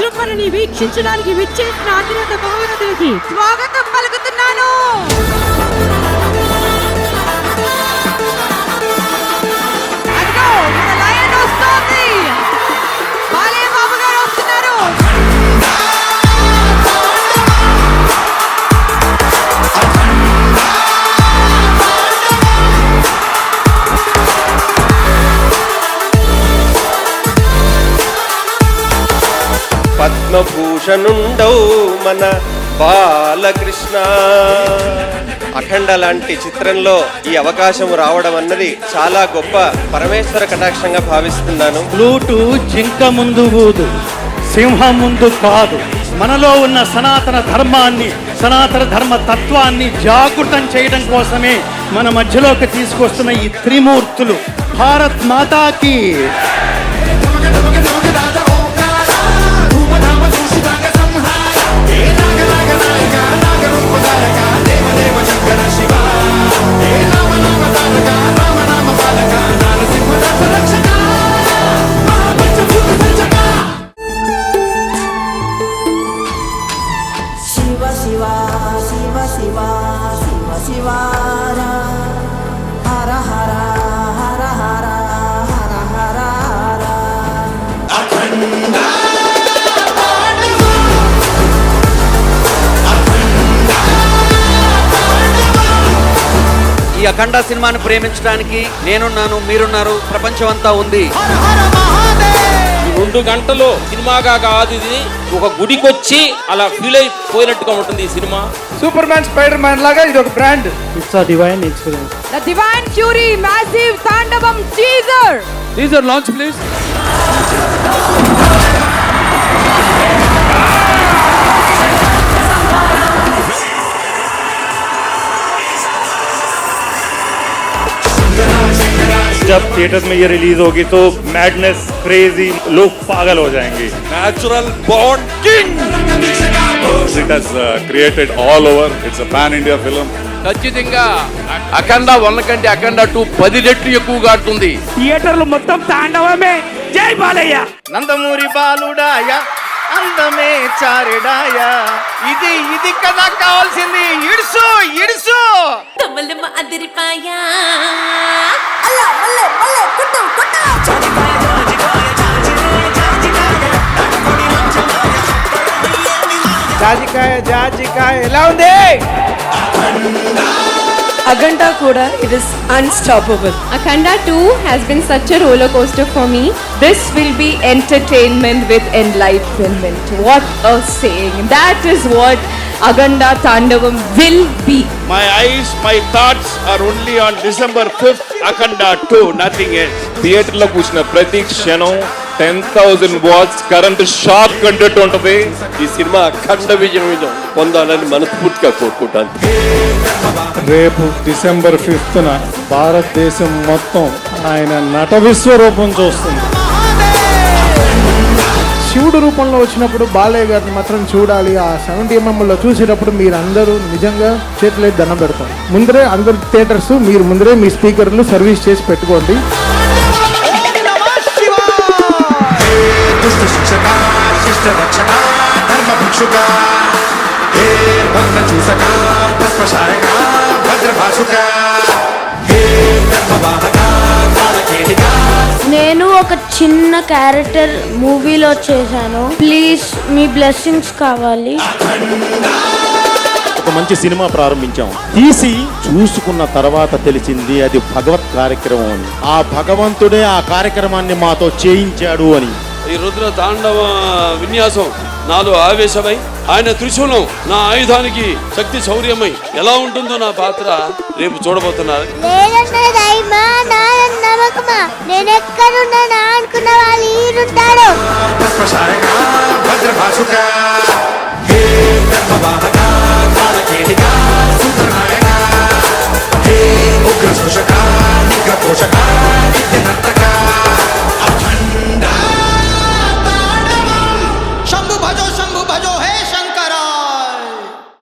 విజృంభణని వీక్షించడానికి విచ్చేసిన అతిరథ మహారథులకి స్వాగతం పలుకుతున్నాను. అదిగో మన లయన్ వస్తోంది. బాలయ్య బాబు గారు వస్తున్నారు. పద్మభూషణుండౌ మన బాలకృష్ణ. అఖండ లాంటి చిత్రంలో ఈ అవకాశం రావడం అన్నది చాలా గొప్ప పరమేశ్వర కటాక్షంగా భావిస్తున్నాను. ఫ్లూటు జింక ముందు ఊదు, సింహం ముందు కాదు. మనలో ఉన్న సనాతన ధర్మాన్ని, సనాతన ధర్మ తత్వాన్ని జాగృతం చేయడం కోసమే మన మధ్యలోకి తీసుకొస్తున్న ఈ త్రిమూర్తులు. భారత్ మాతాకి. ఈ అఖండ సినిమాని ప్రేమించడానికి నేనున్నాను, మీరున్నారు, ప్రపంచం అంతా ఉంది. 2 గంటలు సినిమాగా కాదు, ఇది ఒక గుడికొచ్చి అలా ఫీల్ అయిపోయినట్టుగా ఉంటుంది ఈ cinema. Super man, spider man లాగా ఇది ఒక brand. It's a divine experience. The Divine Fury Massive Tandavam teaser. Teaser launch please. जब थिएटर में ये रिलीज होगी तो मैडनेस, क्रेजी, लोग पागल हो जाएंगे. Natural born king. It has created all over. It's a pan-India film. ఖచ్చితంగా అఖండ 1 కంటే అఖండ 2 10 రెట్లు ఎక్కువగా ఆడుతుంది. థియేటర్లు మొత్తం తాండవమే. జై బాలయ్య. నందమూరి బాలుడాయ అందమే చారెడాయ, ఇది కదా కావాల్సింది. ఇడుసు ఇడుసు కమలమ్మ అదిరిపాయా. జాజికాయ జాజికాయ ఎలా ఉంది? Akhanda Kuda, it is unstoppable. Akhanda 2 has been such a roller coaster for me. This will be entertainment with enlightenment. What a saying. That is what Akhanda Tandavam will be. My eyes, my thoughts are only on December 5th, Akhanda 2, nothing else. థియేటర్లో కూర్చున్న ప్రతి క్షణం 10,000 watts current shock content ఉంటుంది. ఈ cinema అఖండ విజయం పొందాలని మనస్ఫూర్తిగా కోరుకుంటాను. రేపు డిసెంబర్ 5న భారతదేశం మొత్తం ఆయన నట విశ్వరూపం చూస్తుంది. శివుడు రూపంలో వచ్చినప్పుడు బాలయ్య గారిని మాత్రం చూడాలి. ఆ 70mm చూసేటప్పుడు మీరందరూ నిజంగా చేతులైతే దండం పెడతాం. ముందరే అందరు థియేటర్స్ మీరు ముందరే మీ స్పీకర్లు సర్వీస్ చేసి పెట్టుకోండి. నేను ఒక చిన్న క్యారెక్టర్ మూవీలో చేశాను. ప్లీజ్ మీ బ్లెస్సింగ్స్ కావాలి. ఒక మంచి సినిమా ప్రారంభించాం. తీసి చూసుకున్న తర్వాత తెలిసింది అది భగవత్ కార్యక్రమం అని. ఆ భగవంతుడే ఆ కార్యక్రమాన్ని మాతో చేయించాడు అని. ఈ రుద్ర తాండవ విన్యాసం నాలో ఆవేశమై, ఆయన త్రిశూలం నా ఆయుధానికి శక్తి శౌర్యమై ఎలా ఉంటుందో నా పాత్ర రేపు చూడబోతున్నారు. నేను ఎక్కడున్నా అనుకున్న వాళ్ళు